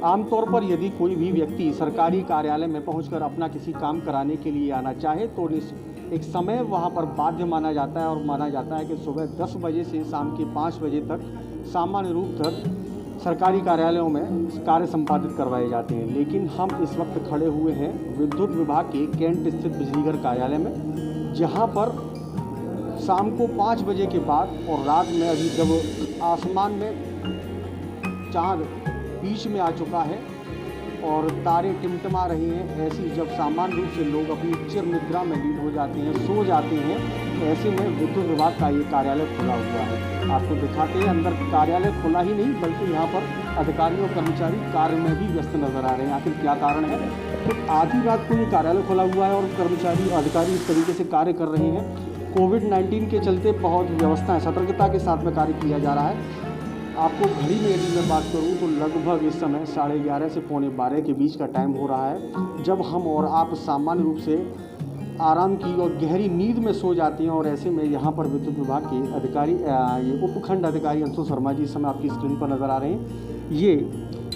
आमतौर पर यदि कोई भी व्यक्ति सरकारी कार्यालय में पहुंचकर अपना किसी काम कराने के लिए आना चाहे तो एक समय वहां पर बाध्य माना जाता है और माना जाता है कि सुबह 10 बजे से शाम के 5 बजे तक सामान्य रूप तक सरकारी कार्यालयों में कार्य संपादित करवाए जाते हैं। लेकिन हम इस वक्त खड़े हुए हैं विद्युत विभाग के कैंट स्थित बिजलीघर कार्यालय में, जहां पर शाम को 5 बजे के बाद और रात में अभी जब आसमान में चाँद बीच में आ चुका है और तारे टिमटिमा रहे हैं, ऐसी जब सामान्य रूप से लोग अपनी चिर निद्रा में लीन हो जाते हैं, सो जाते हैं, ऐसे में विद्युत विभाग का ये कार्यालय खुला हुआ है। आपको दिखाते हैं अंदर कार्यालय खुला ही नहीं बल्कि यहाँ पर अधिकारी और कर्मचारी कार्य में भी व्यस्त नजर आ रहे हैं। आखिर क्या कारण है? तो आधी रात को ये कार्यालय खुला हुआ है और कर्मचारी अधिकारी इस तरीके से कार्य कर रहे हैं। कोविड-19 के चलते बहुत व्यवस्थाएं सतर्कता के साथ में कार्य किया जा रहा है। आपको घड़ी में यदि मैं बात करूं तो लगभग इस समय 11:30 से 11:45 के बीच का टाइम हो रहा है, जब हम और आप सामान्य रूप से आराम की और गहरी नींद में सो जाते हैं। और ऐसे में यहाँ पर विद्युत विभाग के अधिकारी ये उपखंड अधिकारी अंशु शर्मा जी इस समय आपकी स्क्रीन पर नज़र आ रहे हैं, ये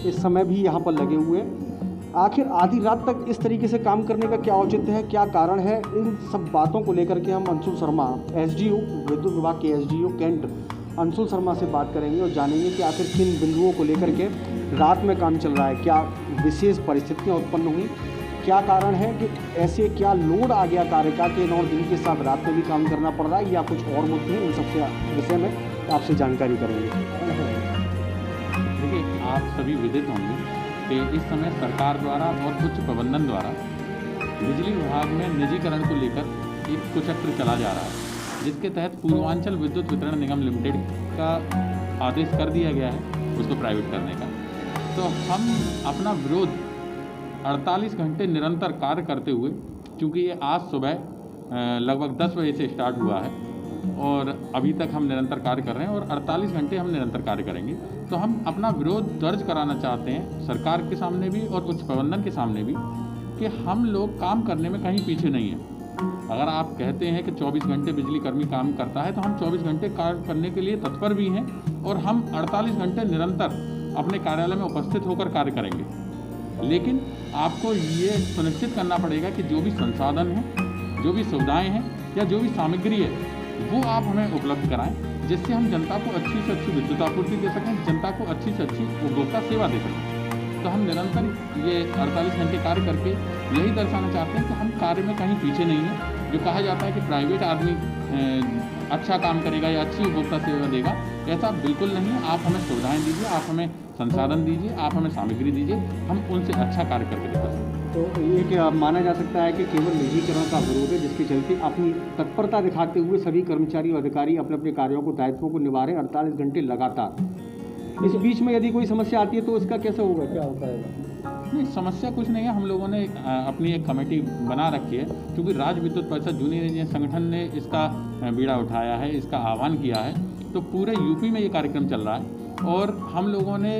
इस समय भी यहाँ पर लगे हुए हैं। आखिर आधी रात तक इस तरीके से काम करने का क्या औचित्य है, क्या कारण है, इन सब बातों को लेकर के हम अंशु शर्मा SDO विद्युत विभाग के SDO कैंट अंशुल शर्मा से बात करेंगे और जानेंगे कि आखिर किन बिंदुओं को लेकर के रात में काम चल रहा है, क्या विशेष परिस्थितियां उत्पन्न हुई, क्या कारण है कि ऐसे क्या लोड आ गया कार्य का कि 9 दिन के साथ रात में भी काम करना पड़ रहा है, या कुछ और मुद्दे हैं। इन सबसे विषय में आपसे जानकारी करेंगे। देखिए, आप सभी विदित होंगे कि इस समय सरकार द्वारा और उच्च प्रबंधन द्वारा बिजली विभाग में निजीकरण को लेकर एक कुचक्र चला जा रहा है, जिसके तहत पूर्वांचल विद्युत वितरण निगम लिमिटेड का आदेश कर दिया गया है उसको प्राइवेट करने का। तो हम अपना विरोध 48 घंटे निरंतर कार्य करते हुए, क्योंकि ये आज सुबह लगभग 10 बजे से स्टार्ट हुआ है और अभी तक हम निरंतर कार्य कर रहे हैं और 48 घंटे हम निरंतर कार्य करेंगे। तो हम अपना विरोध दर्ज कराना चाहते हैं सरकार के सामने भी और उच्च प्रबंधन के सामने भी कि हम लोग काम करने में कहीं पीछे नहीं हैं। अगर आप कहते हैं कि 24 घंटे बिजली कर्मी काम करता है तो हम 24 घंटे कार्य करने के लिए तत्पर भी हैं और हम 48 घंटे निरंतर अपने कार्यालय में उपस्थित होकर कार्य करेंगे। लेकिन आपको ये सुनिश्चित करना पड़ेगा कि जो भी संसाधन हैं, जो भी सुविधाएं हैं या जो भी सामग्री है वो आप हमें उपलब्ध कराएं, जिससे हम जनता को अच्छी से अच्छी विद्युत आपूर्ति दे सकें, जनता को अच्छी से अच्छी उपभोक्ता सेवा दे सकें। तो हम निरंतर ये 48 घंटे कार्य करके यही दर्शाना चाहते हैं कि हम कार्य में कहीं पीछे नहीं हैं। जो कहा जाता है कि प्राइवेट आदमी अच्छा काम करेगा या अच्छी उपभोक्ता सेवा देगा, ऐसा बिल्कुल नहीं है। आप हमें सुविधाएं दीजिए, आप हमें संसाधन दीजिए, आप हमें सामग्री दीजिए, हम उनसे अच्छा कार्य करके दिखा सकते हैं। तो ये क्या माना जा सकता है कि केवल निजीकरण का विरोध है, जिसके चलते अपनी तत्परता दिखाते हुए सभी कर्मचारी और अधिकारी अपने अपने कार्यों को, दायित्वों को निभा रहे हैं 48 घंटे लगातार। इस बीच में यदि कोई समस्या आती है तो इसका कैसे होगा, क्या होता है? नहीं, समस्या कुछ नहीं है। हम लोगों ने अपनी एक कमेटी बना रखी है, क्योंकि राज्य विद्युत परिषद जूनियर इंजीनियर संगठन ने इसका बीड़ा उठाया है, इसका आह्वान किया है। तो पूरे यूपी में ये कार्यक्रम चल रहा है और हम लोगों ने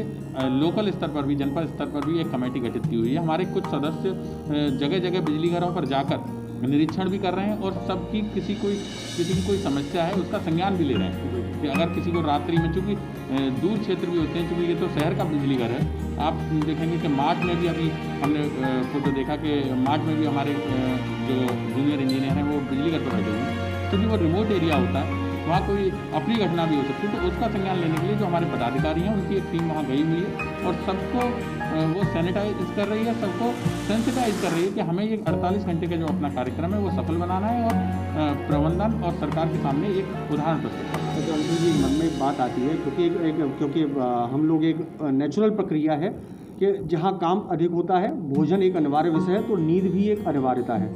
लोकल स्तर पर भी, जनपद स्तर पर भी एक कमेटी गठित की हुई है। हमारे कुछ सदस्य जगह जगह बिजली घरों पर जाकर निरीक्षण भी कर रहे हैं और सबकी किसी की कोई समस्या है उसका संज्ञान भी ले रहे हैं कि अगर किसी को रात्रि में, चूँकि दूर क्षेत्र भी होते हैं, चूँकि ये तो शहर का बिजली घर है। आप देखेंगे कि मार्च में भी अभी हमने फोटो देखा कि मार्च में भी हमारे जो जूनियर इंजीनियर हैं वो बिजली घर पर बैठे हुए हैं, क्योंकि वो रिमोट एरिया होता है, वहाँ कोई अपनी घटना भी हो सकती है। तो उसका संज्ञान लेने के लिए जो हमारे पदाधिकारी हैं उनकी एक टीम वहाँ गई हुई है और सबको वो सैनिटाइज कर रही है, सबको सेंसिटाइज कर रही है कि हमें ये 48 घंटे का जो अपना कार्यक्रम है वो सफल बनाना है और प्रबंधन और सरकार के सामने एक उदाहरण प्रस्तुत करना है। तो अंशु जी, मन में एक बात आती है, क्योंकि हम लोग एक नेचुरल प्रक्रिया है कि जहाँ काम अधिक होता है, भोजन एक अनिवार्य विषय है, तो नींद भी एक अनिवार्यता है।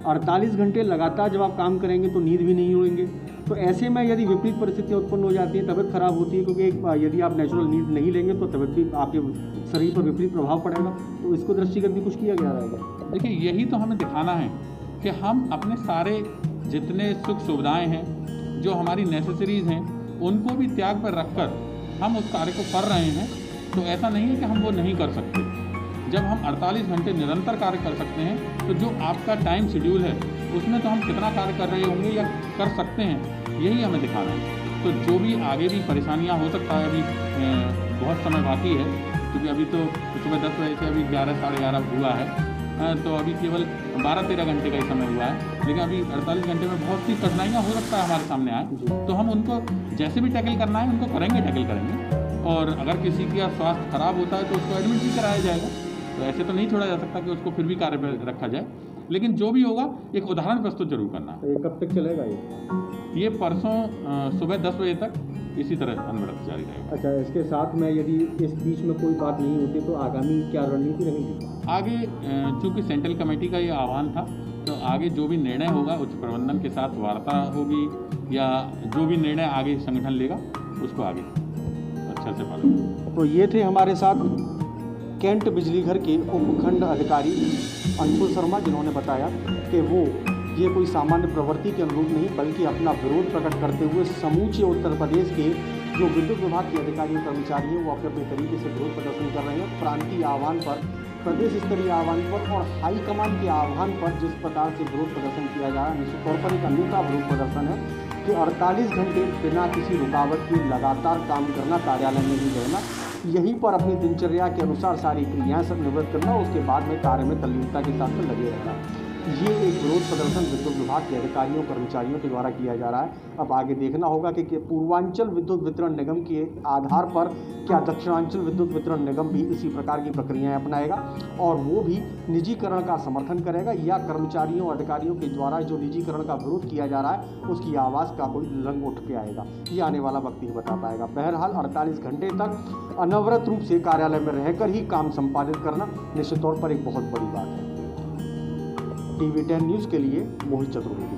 48 घंटे लगातार जब आप काम करेंगे तो नींद भी नहीं होंगे। तो ऐसे में यदि विपरीत परिस्थितियाँ उत्पन्न हो जाती हैं, तबीयत खराब होती है, क्योंकि यदि आप नेचुरल नींद नहीं लेंगे तो तबीयत भी, आपके शरीर पर विपरीत प्रभाव पड़ेगा। तो इसको दृष्टिगत भी कुछ किया गया रहेगा। देखिए, यही तो हमें दिखाना है कि हम अपने सारे जितने सुख सुविधाएँ हैं, जो हमारी नेसेसरीज़ हैं, उनको भी त्याग पर रखकर हम उस कार्य को कर रहे हैं। तो ऐसा नहीं है कि हम वो नहीं कर सकते। जब हम 48 घंटे निरंतर कार्य कर सकते हैं, तो जो आपका टाइम शेड्यूल है उसमें तो हम कितना कार्य कर रहे होंगे या कर सकते हैं, यही हमें दिखाना है। तो जो भी आगे भी परेशानियां हो सकता है, अभी बहुत समय बाकी है, क्योंकि अभी तो सुबह 10 बजे से अभी 11 साढ़े 11 हुआ है, तो अभी केवल 12-13 घंटे का ही समय हुआ है, लेकिन अभी 48 घंटे में बहुत सी कठिनाइयाँ हो सकता है हमारे सामने आए, तो हम उनको जैसे भी टैकल करना है उनको टैकल करेंगे। और अगर किसी का स्वास्थ्य खराब होता है तो उसको एडमिट भी कराया जाएगा, तो ऐसे तो नहीं छोड़ा जा सकता कि उसको फिर भी कार्य पर रखा जाए, लेकिन जो भी होगा एक उदाहरण प्रस्तुत जरूर करना है। तो ये कब तक चलेगा ये परसों सुबह 10 बजे तक इसी तरह अनवरत जारी रहेगा। अच्छा, इसके साथ में यदि इस बीच में कोई बात नहीं होती तो आगामी क्या रणनीति रहेगी? आगे चूँकि सेंट्रल कमेटी का ये आह्वान था, तो आगे जो भी निर्णय होगा उच्च प्रबंधन के साथ वार्ता होगी, या जो भी निर्णय आगे संगठन लेगा उसको आगे अच्छे से पालन। तो ये थे हमारे साथ कैंट बिजली घर के उपखंड अधिकारी अंशुल शर्मा, जिन्होंने बताया कि वो ये कोई सामान्य प्रवृत्ति के अनुरूप नहीं बल्कि अपना विरोध प्रकट करते हुए समूचे उत्तर प्रदेश के जो विद्युत विभाग के अधिकारी कर्मचारी हैं वो अपने अपने तरीके से विरोध प्रदर्शन कर रहे हैं। प्रांतीय आह्वान पर, प्रदेश स्तरीय आह्वान पर और हाईकमान के आह्वान पर जिस प्रकार से विरोध प्रदर्शन किया जा रहा है, निश्चित तौर पर एक अनूठा विरोध प्रदर्शन है कि 48 घंटे बिना किसी रुकावट के लगातार काम करना, कार्यालय में ही रहना, यहीं पर अपनी दिनचर्या के अनुसार सारी क्रियाएं सब निवृत्त करना, उसके बाद में कार्य में तल्लीनता के साथ में लगे रहना। ये एक विरोध प्रदर्शन विद्युत विभाग के अधिकारियों कर्मचारियों के द्वारा किया जा रहा है। अब आगे देखना होगा कि पूर्वांचल विद्युत वितरण निगम के आधार पर क्या दक्षिणांचल विद्युत वितरण निगम भी इसी प्रकार की प्रक्रियाएं अपनाएगा और वो भी निजीकरण का समर्थन करेगा, या कर्मचारियों अधिकारियों के द्वारा जो निजीकरण का विरोध किया जा रहा है उसकी आवाज़ का कोई रंग उठ के आएगा। ये आने वाला वक्त ही बता पाएगा। बहरहाल 48 घंटे तक अनवरत रूप से कार्यालय में रहकर ही काम संपादित करना निश्चित तौर पर एक बहुत बड़ी बात है। TV10 न्यूज़ के लिए मोहित चतुर्वेदी।